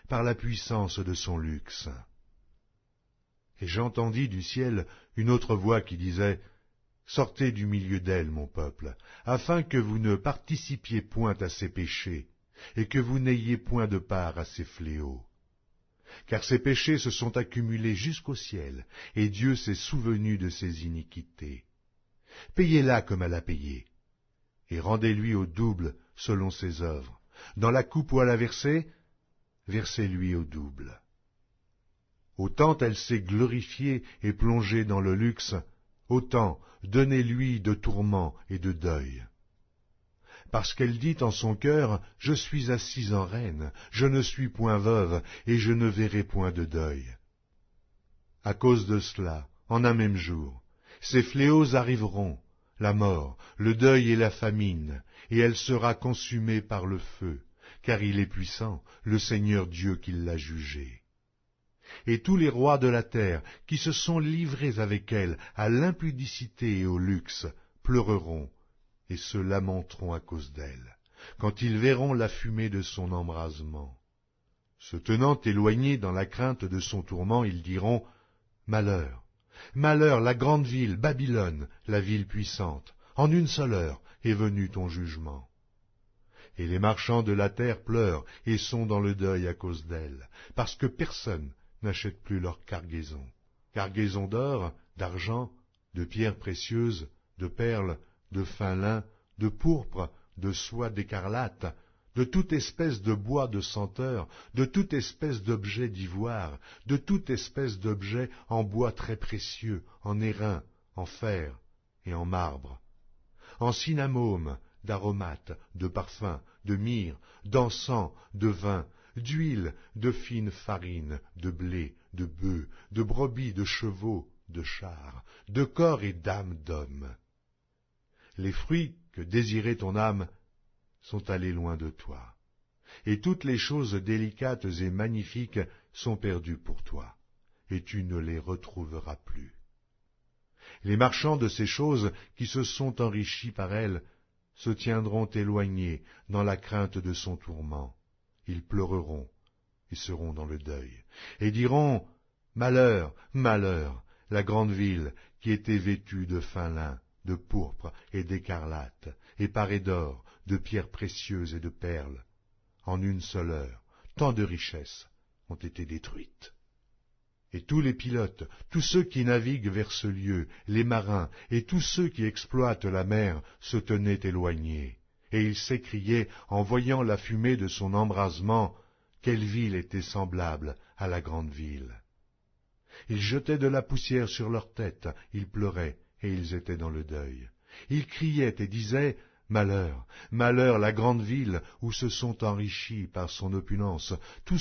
par la puissance de son luxe. Et j'entendis du ciel une autre voix qui disait, « Sortez du milieu d'elle, mon peuple, afin que vous ne participiez point à ses péchés, et que vous n'ayez point de part à ses fléaux. Car ses péchés se sont accumulés jusqu'au ciel, et Dieu s'est souvenu de ses iniquités. Payez-la comme elle a payé, et rendez-lui au double selon ses œuvres. Dans la coupe où elle a versé, versez-lui au double. Autant elle s'est glorifiée et plongée dans le luxe, autant donnez-lui de tourments et de deuil. Parce qu'elle dit en son cœur, « Je suis assise en reine, je ne suis point veuve, et je ne verrai point de deuil. » À cause de cela, en un même jour, ces fléaux arriveront, la mort, le deuil et la famine, et elle sera consumée par le feu, car il est puissant, le Seigneur Dieu qui l'a jugée. Et tous les rois de la terre, qui se sont livrés avec elle à l'impudicité et au luxe, pleureront, et se lamenteront à cause d'elle, quand ils verront la fumée de son embrasement. Se tenant éloignés dans la crainte de son tourment, ils diront, « Malheur, malheur, la grande ville, Babylone, la ville puissante, en une seule heure est venu ton jugement. » Et les marchands de la terre pleurent et sont dans le deuil à cause d'elle, parce que personne n'achète plus leur cargaison. Cargaison d'or, d'argent, de pierres précieuses, de perles, de fin lin, de pourpre, de soie d'écarlate, de toute espèce de bois de senteur, de toute espèce d'objet d'ivoire, de toute espèce d'objet en bois très précieux, en airain, en fer et en marbre, en cinnamome, d'aromates, de parfums, de myrrhe, d'encens, de vin, d'huile, de fine farine, de blé, de bœufs, de brebis, de chevaux, de chars, de corps et d'âmes d'hommes. Les fruits que désirait ton âme sont allés loin de toi, et toutes les choses délicates et magnifiques sont perdues pour toi, et tu ne les retrouveras plus. Les marchands de ces choses qui se sont enrichis par elle se tiendront éloignés dans la crainte de son tourment. Ils pleureront et seront dans le deuil, et diront, « Malheur, malheur, la grande ville qui était vêtue de fin lin, de pourpre et d'écarlate, et parée d'or, de pierres précieuses et de perles. En une seule heure, tant de richesses ont été détruites. » Et tous les pilotes, tous ceux qui naviguent vers ce lieu, les marins et tous ceux qui exploitent la mer se tenaient éloignés, et ils s'écriaient en voyant la fumée de son embrasement, quelle ville était semblable à la grande ville. Ils jetaient de la poussière sur leurs têtes, ils pleuraient, et ils étaient dans le deuil. Ils criaient et disaient, « Malheur, malheur, la grande ville où se sont enrichis par son opulence tous